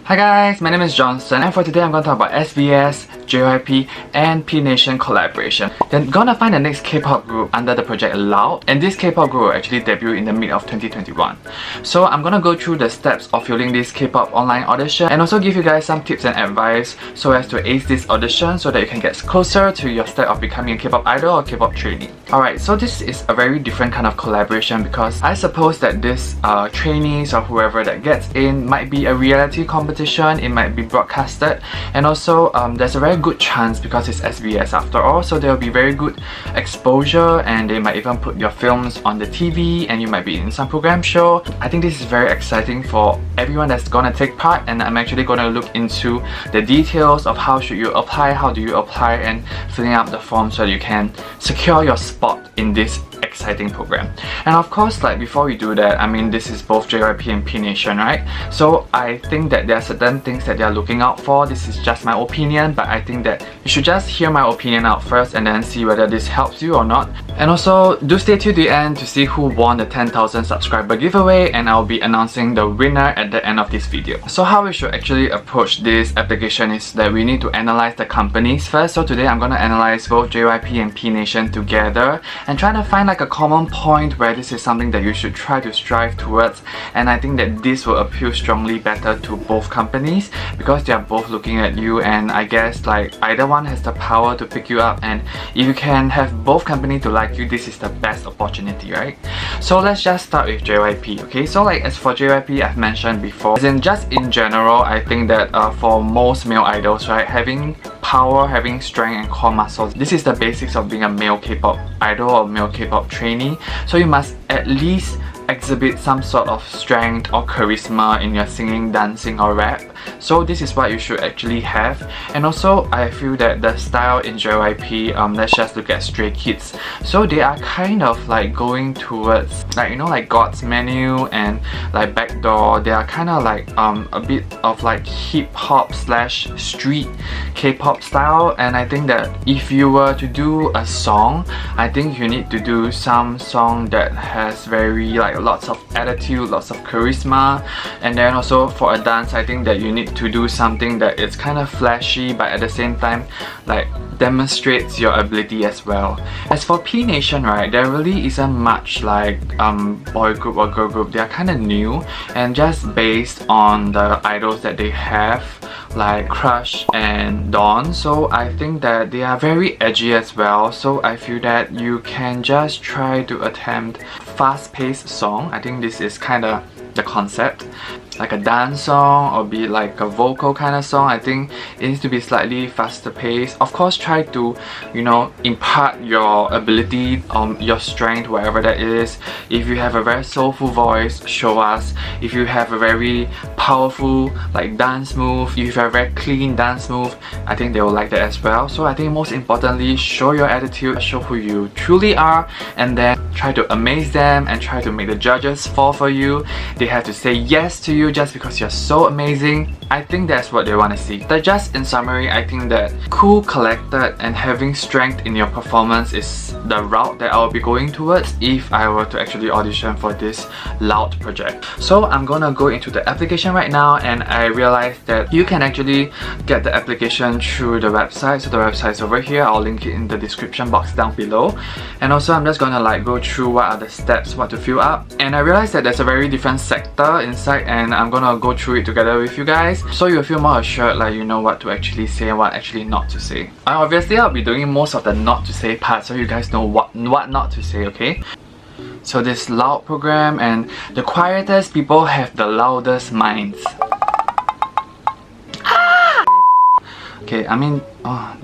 Hi guys, my name is Johnstan, and for today I'm going to talk about SBS, JYP and Pnation collaboration. They're gonna find the next K-pop group under the project Loud, and this K-pop group will actually debut in the mid of 2021. So I'm gonna go through the steps of filling this K-pop online audition and also give you guys some tips and advice so as to ace this audition so that you can get closer to your step of becoming a K-pop idol or K-pop trainee. Alright, so this is a very different kind of collaboration because I suppose that this trainees or whoever that gets in might be a reality competition, it might be broadcasted, and also there's a very good chance because it's SBS after all, so there will be very good exposure and they might even put your films on the TV and you might be in some program show. I think this is very exciting for everyone that's gonna take part, and I'm actually gonna look into the details of how should you apply, how do you apply, and filling up the form so that you can secure your spot in this exciting program. And of course, like before we do that, I mean this is both JYP and Pnation, right? So I think that there are certain things that they are looking out for. This is just my opinion, but I think that you should just hear my opinion out first and then see whether this helps you or not. And also do stay till the end to see who won the 10,000 subscriber giveaway, and I'll be announcing the winner at the end of this video. So how we should actually approach this application is that we need to analyze the companies first. So today I'm gonna analyze both JYP and Pnation together and try to find like a common point where this is something that you should try to strive towards, and I think that this will appeal strongly better to both companies because they are both looking at you, and I guess like either one has the power to pick you up, and if you can have both companies to like you, this is the best opportunity, right? So let's just start with JYP. Okay, so like as for JYP, I've mentioned before, as in just in general, I think that for most male idols, right, having power, having strength and core muscles, this is the basics of being a male K-pop idol or male K-pop trainee. So you must at least exhibit some sort of strength or charisma in your singing, dancing or rap. So this is what you should actually have. And also I feel that the style in JYP, let's just look at Stray Kids. So they are kind of like going towards like, you know, like God's Menu and like Backdoor. They are kind of like a bit of like hip-hop slash street K-pop style, and I think that if you were to do a song, I think you need to do some song that has very like lots of attitude, lots of charisma. And then also for a dance, I think that you need to do something that is kind of flashy but at the same time like demonstrates your ability as well. As for Pnation, right, there really isn't much like boy group or girl group. They are kind of new and just based on the idols that they have like Crush and Dawn. So I think that they are very edgy as well, so I feel that you can just try to attempt fast-paced song. I think this is kind of the concept, like a dance song or be like a vocal kind of song. I think it needs to be slightly faster paced. Of course, try to, you know, impart your ability, your strength, whatever that is. If you have a very soulful voice, show us. If you have a very powerful like dance move, if you have a very clean dance move, I think they will like that as well. So I think most importantly, show your attitude, show who you truly are, and then try to amaze them and try to make the judges fall for you. They have to say yes to you just because you're so amazing. I think that's what they want to see. But just in summary, I think that cool, collected and having strength in your performance is the route that I'll be going towards if I were to actually audition for this Loud project. So I'm gonna go into the application right now, and I realized that you can actually get the application through the website. So the website's over here. I'll link it in the description box down below. And also I'm just gonna like go through what are the steps, what to fill up. And I realized that there's a very different sector inside, and I'm gonna go through it together with you guys so you'll feel more assured, like you know what to actually say and what actually not to say. And obviously I'll be doing most of the not to say part so you guys know what not to say, okay? So this Loud program, and the quietest people have the loudest minds. Okay, I mean,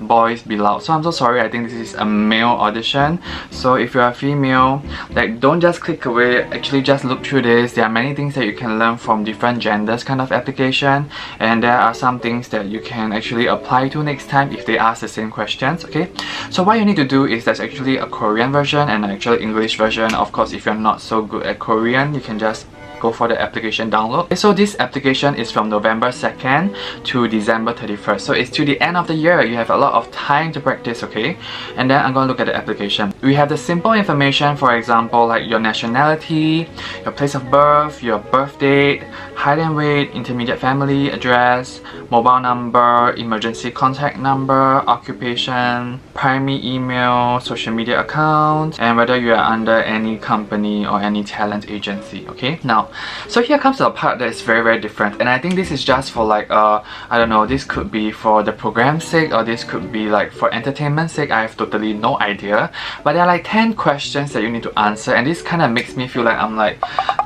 boys be loud. So I'm so sorry, I think this is a male audition. So if you're a female, like don't just click away, actually just look through this. There are many things that you can learn from different genders kind of application, and there are some things that you can actually apply to next time if they ask the same questions, okay? So what you need to do is there's actually a Korean version and an actual English version. Of course, if you're not so good at Korean, you can just go for the application download. Okay, so this application is from November 2nd to December 31st. So it's to the end of the year. You have a lot of time to practice, okay? And then I'm going to look at the application. We have the simple information, for example, like your nationality, your place of birth, your birth date, height and weight, intermediate family, address, mobile number, emergency contact number, occupation, primary email, social media account, and whether you are under any company or any talent agency, okay? Now, so here comes the part that is very different, and I think this is just for like, I don't know, this could be for the program's sake, or this could be like for entertainment's sake. I have totally no idea, but there are like 10 questions that you need to answer, and this kind of makes me feel like I'm like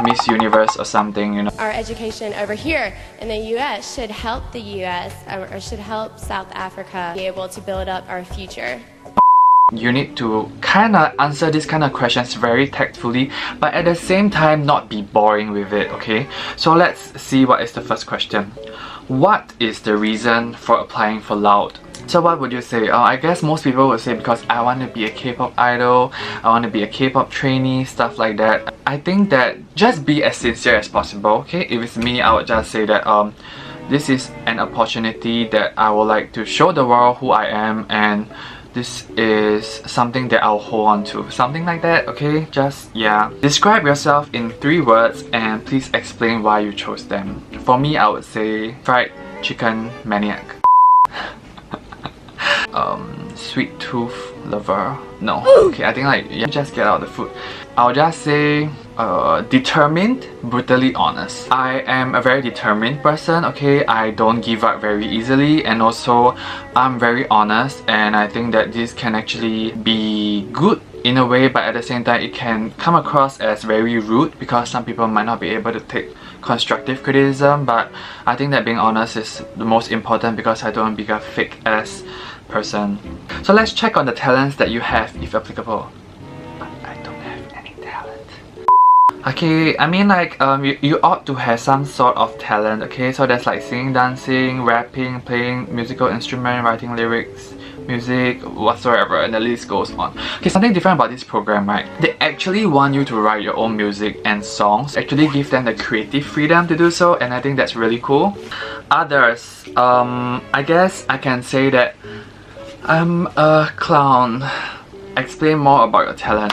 Miss Universe or something, you know. Our education over here in the US should help the US or should help South Africa be able to build up our future. You need to kind of answer these kind of questions very tactfully, but at the same time not be boring with it, okay? So let's see what is the first question. What is the reason for applying for Loud? So what would you say? I guess most people would say because I want to be a K-pop idol, I want to be a K-pop trainee, stuff like that. I think that just be as sincere as possible, okay? If it's me, I would just say that this is an opportunity that I would like to show the world who I am, and this is something that I'll hold on to. Something like that, okay? Just, yeah. Describe yourself in 3 words and please explain why you chose them. For me, I would say fried chicken maniac. Sweet tooth lover. No. Okay, I think like, yeah, just get out the food. I'll just say determined, brutally honest. I am a very determined person, okay? I don't give up very easily, and also I'm very honest, and I think that this can actually be good in a way, but at the same time it can come across as very rude because some people might not be able to take constructive criticism. But I think that being honest is the most important because I don't want to be a fake ass person. So let's check on the talents that you have if applicable. But I don't have any talent. Okay, I mean like you ought to have some sort of talent, okay? So there's like singing, dancing, rapping, playing musical instrument, writing lyrics, music, whatsoever, and the list goes on. Okay, something different about this program, right? They actually want you to write your own music and songs, actually give them the creative freedom to do so, and I think that's really cool. Others, I guess I can say that I'm a clown. Explain more about your talent.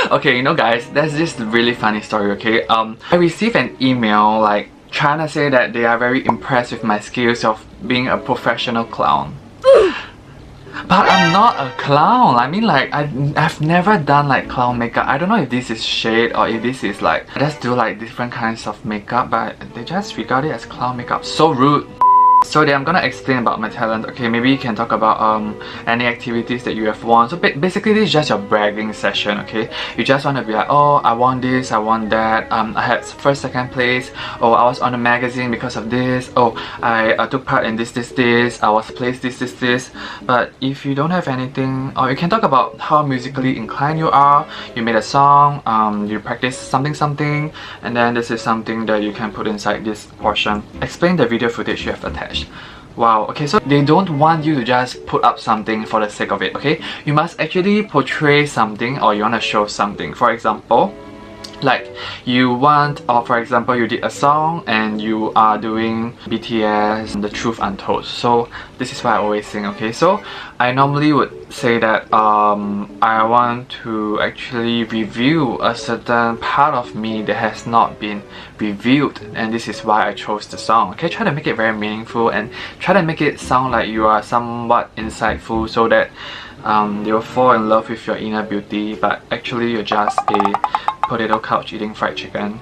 Okay, you know guys, there's this really funny story, okay? I received an email like trying to say that they are very impressed with my skills of being a professional clown. But I'm not a clown. I mean like I've never done like clown makeup. I don't know if this is shade or if this is like I just do like different kinds of makeup, but they just regard it as clown makeup. So rude. So I'm gonna explain about my talent. Okay, maybe you can talk about any activities that you have won. So basically this is just your bragging session, okay? You just want to be like, oh, I won this, I won that, I had first, second place, oh, I was on a magazine because of this, oh, I took part in this, I was placed this. But if you don't have anything, or you can talk about how musically inclined you are, you made a song, you practice something, and then this is something that you can put inside this portion. Explain the video footage you have attached. Wow, okay, so they don't want you to just put up something for the sake of it, okay? You must actually portray something, or you want to show something. For example, like you want, or for example you did a song and you are doing BTS The Truth Untold. So this is what I always sing, okay? So I normally would say that I want to actually review a certain part of me that has not been revealed, and this is why I chose the song, okay? Try to make it very meaningful and try to make it sound like you are somewhat insightful so that you'll fall in love with your inner beauty, but actually you're just a potato couch eating fried chicken.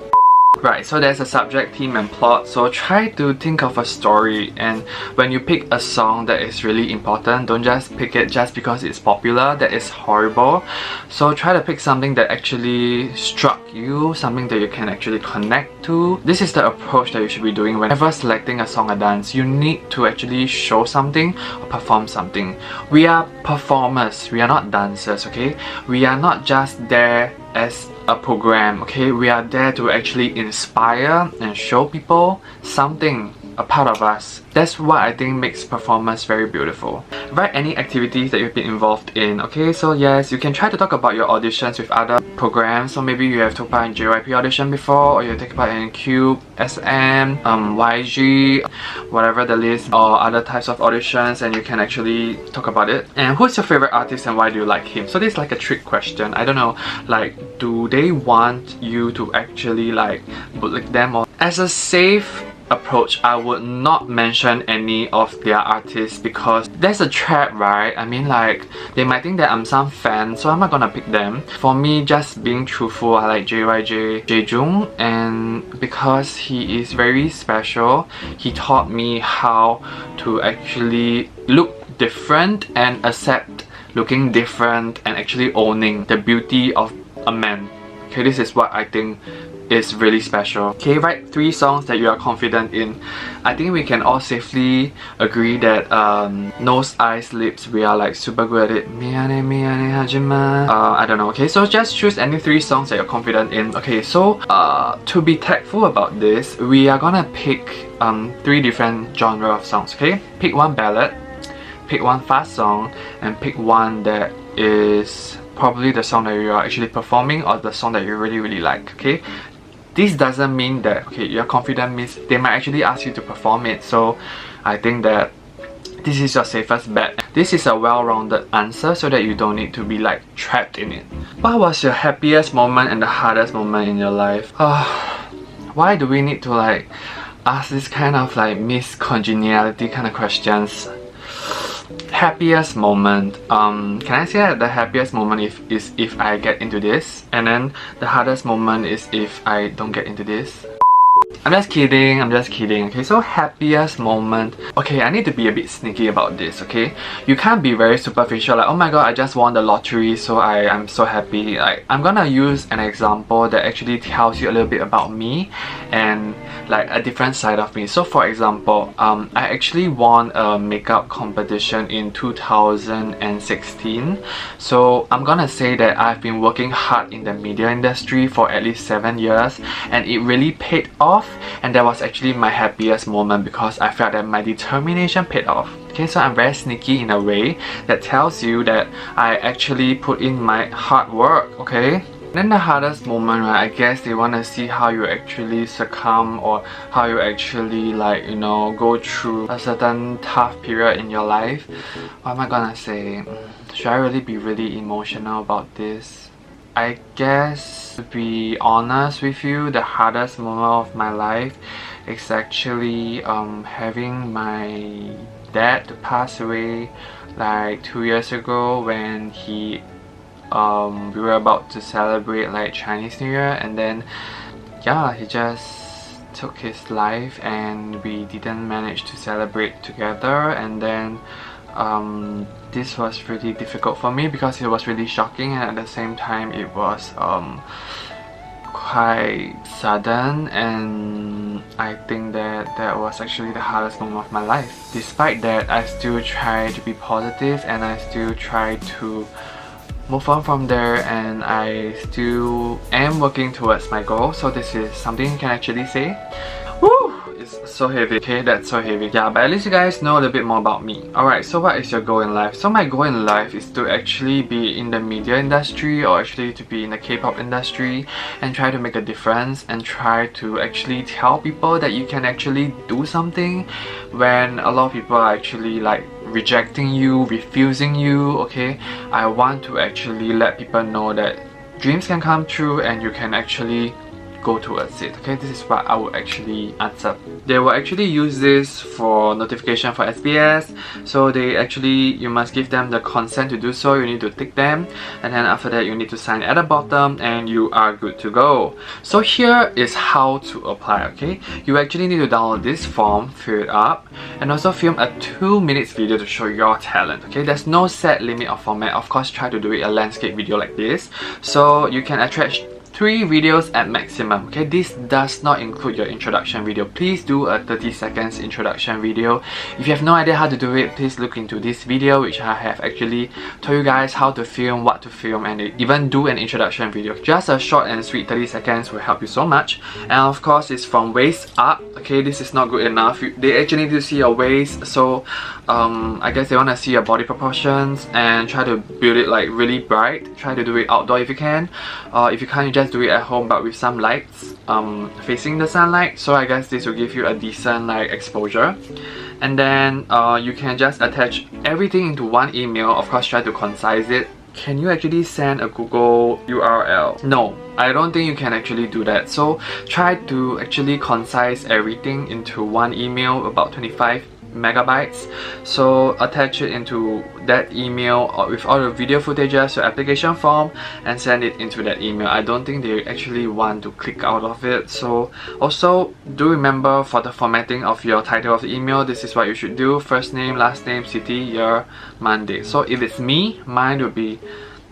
Right, so there's a subject, theme and plot, so try to think of a story, and when you pick a song that is really important, don't just pick it just because it's popular. That is horrible. So try to pick something that actually struck you, something that you can actually connect to. This is the approach that you should be doing whenever selecting a song or dance. You need to actually show something or perform something. We are performers, we are not dancers, okay? We are not just there as a program, okay? We are there to actually inspire and show people something. a part of us. That's what I think makes performance very beautiful. Write any activities that you've been involved in. Okay, so yes, you can try to talk about your auditions with other programs. So maybe you have took part in JYP Audition before, or you take part in Cube, SM, YG, whatever the list, or other types of auditions, and you can actually talk about it. And who's your favorite artist and why do you like him? So this is like a trick question. I don't know, like, do they want you to actually like bootlick them? Or as a safe approach, I would not mention any of their artists because there's a trap, right? I mean, like, they might think that I'm some fan, so I'm not gonna pick them. For me, just being truthful, I like JYJ Jaejoong, and because he is very special, he taught me how to actually look different and accept looking different and actually owning the beauty of a man. Okay, this is what I think is really special. Okay, write 3 songs that you are confident in. I think we can all safely agree that nose, eyes, lips, we are like super good at it. Miyane miyane hajima. I don't know. Okay, so just choose any 3 songs that you're confident in. Okay, so to be tactful about this, we are gonna pick 3 different genre of songs. Okay, pick 1 ballad, pick 1 fast song, and pick 1 that is probably the song that you are actually performing or the song that you really like. Okay, this doesn't mean that, okay, you're confident means they might actually ask you to perform it. So I think that this is your safest bet. This is a well-rounded answer so that you don't need to be like trapped in it. What was your happiest moment and the hardest moment in your life? Why do we need to like ask this kind of like miscongeniality kind of questions? Happiest moment, can I say that the happiest moment is if I get into this, and then the hardest moment is if I don't get into this? I'm just kidding, okay, so happiest moment. Okay, I need to be a bit sneaky about this, okay? You can't be very superficial like, oh my god, I just won the lottery so I'm so happy. Like, I'm gonna use an example that actually tells you a little bit about me and like a different side of me. So for example, I actually won a makeup competition in 2016. So I'm gonna say that I've been working hard in the media industry for at least 7 years, and it really paid off, and that was actually my happiest moment because I felt that my determination paid off. Okay, so I'm very sneaky in a way that tells you that I actually put in my hard work. Okay, then the hardest moment, right, I guess they want to see how you actually succumb or how you actually like, you know, go through a certain tough period in your life. What am I gonna say? Should I really be really emotional about this? I guess, to be honest with you, the hardest moment of my life is actually having my dad pass away like 2 years ago when we were about to celebrate like Chinese New Year, and then yeah, he just took his life and we didn't manage to celebrate together. And then this was really difficult for me because it was really shocking, and at the same time it was quite sudden, and I think that that was actually the hardest moment of my life. Despite that, I still try to be positive and I still try to move on from there, and I still am working towards my goal. So this is something you can actually say. Woo! It's so heavy. Okay, that's so heavy. Yeah, but at least you guys know a little bit more about me. Alright, so what is your goal in life? So my goal in life is to actually be in the media industry, or actually to be in the K-pop industry, and try to make a difference and try to actually tell people that you can actually do something when a lot of people are actually like rejecting you, refusing you. Okay, I want to actually let people know that dreams can come true and you can actually go towards it. Okay, this is what I would actually answer. They will actually use this for notification for SBS. So they actually, you must give them the consent to do so. You need to tick them, and then after that you need to sign at the bottom and you are good to go. So here is how to apply. Okay, you actually need to download this form, fill it up, and also film a 2 minutes video to show your talent. Okay, there's no set limit of format. Of course, try to do it a landscape video like this so you can attract 3 videos at maximum. Okay, this does not include your introduction video. Please do a 30 seconds introduction video. If you have no idea how to do it, please look into this video, which I have actually told you guys how to film, what to film, and even do an introduction video. Just a short and sweet 30 seconds will help you so much. And of course, it's from waist up. Okay, this is not good enough. They actually need to see your waist, so I guess they want to see your body proportions and try to build it like really bright. Try to do it outdoor if you can. If you can't, you just do it at home but with some lights facing the sunlight. So I guess this will give you a decent like exposure. And then you can just attach everything into one email. Of course, try to concise it. Can you actually send a Google URL? No, I don't think you can actually do that. So try to actually concise everything into one email, about 25 megabytes. So attach it into that email with all the video footages, your application form, and send it into that email. I don't think they actually want to click out of it. So also do remember for the formatting of your title of the email, this is what you should do: first name, last name, city, year, month, date. So if it's me, mine would be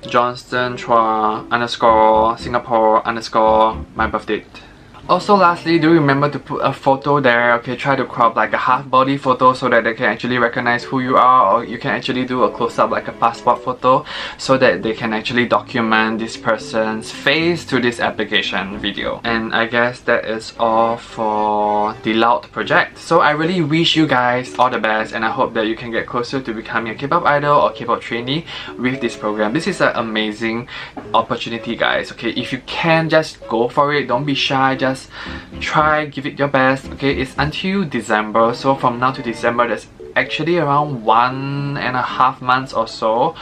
Johnstan Chua _ Singapore _ my birth date. Also, lastly, do remember to put a photo there. Okay, try to crop like a half body photo so that they can actually recognize who you are, or you can actually do a close-up like a passport photo so that they can actually document this person's face to this application video. And I guess that is all for the Loud project. So I really wish you guys all the best, and I hope that you can get closer to becoming a K-pop idol or K-pop trainee with this program. This is an amazing opportunity, guys. Okay, if you can, just go for it. Don't be shy. Just try, give it your best. Okay, it's until December, so from now to December there's actually around 1.5 months or so.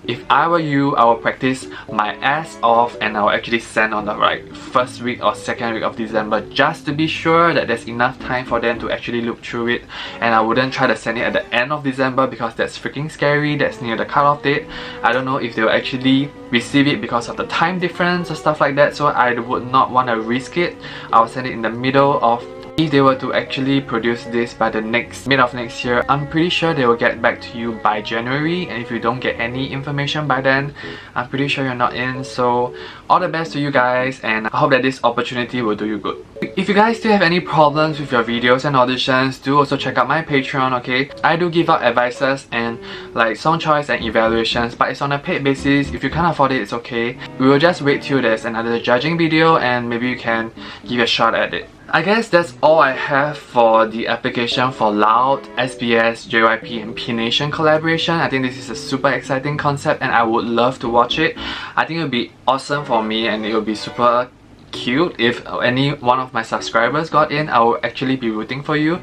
If I were you, I will practice my ass off and I will actually send on the first week or second week of December, just to be sure that there's enough time for them to actually look through it. And I wouldn't try to send it at the end of December because that's freaking scary. That's near the cutoff date. I don't know if they'll actually receive it because of the time difference or stuff like that, so I would not want to risk it. I'll send it in the middle of. If they were to actually produce this by the mid of next year, I'm pretty sure they will get back to you by January. And if you don't get any information by then, I'm pretty sure you're not in. So all the best to you guys, and I hope that this opportunity will do you good. If you guys still have any problems with your videos and auditions, do also check out my Patreon. Okay, I do give out advices and like song choice and evaluations, but it's on a paid basis. If you can't afford it, it's okay. We will just wait till there's another judging video and maybe you can give a shot at it. I guess that's all I have for the application for Loud, SBS, JYP and Pnation collaboration. I think this is a super exciting concept and I would love to watch it. I think it would be awesome for me, and it would be super cute if any one of my subscribers got in. I will actually be rooting for you.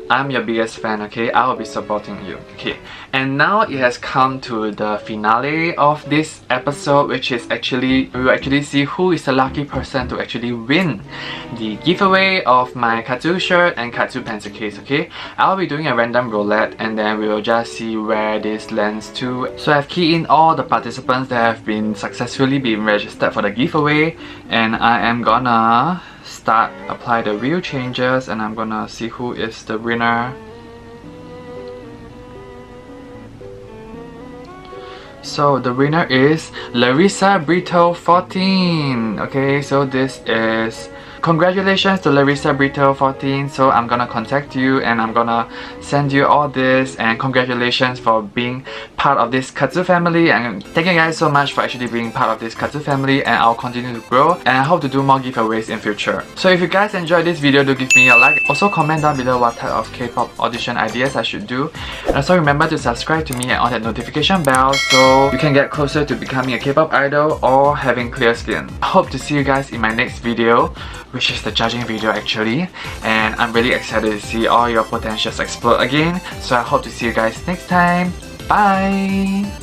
I'm your biggest fan, okay? I will be supporting you, okay? And now it has come to the finale of this episode, which is we will actually see who is the lucky person to actually win the giveaway of my Kazue shirt and Kazue pencil case, okay? I'll be doing a random roulette and then we will just see where this lands to. So I've keyed in all the participants that have been successfully been registered for the giveaway, and I am gonna apply the real changes, and I'm gonna see who is the winner. So the winner is Larissa Brito 14. Okay, so this is congratulations to Larissa Brito 14. So I'm gonna contact you and I'm gonna send you all this, and congratulations for being part of this Kazue family, and thank you guys so much for actually being part of this Kazue family, and I'll continue to grow and I hope to do more giveaways in future. So if you guys enjoyed this video, do give me a like. Also comment down below what type of K-pop audition ideas I should do, and also remember to subscribe to me and on that notification bell so you can get closer to becoming a K-pop idol or having clear skin. I hope to see you guys in my next video, which is the judging video actually, and I'm really excited to see all your potentials explode again. So I hope to see you guys next time. Bye!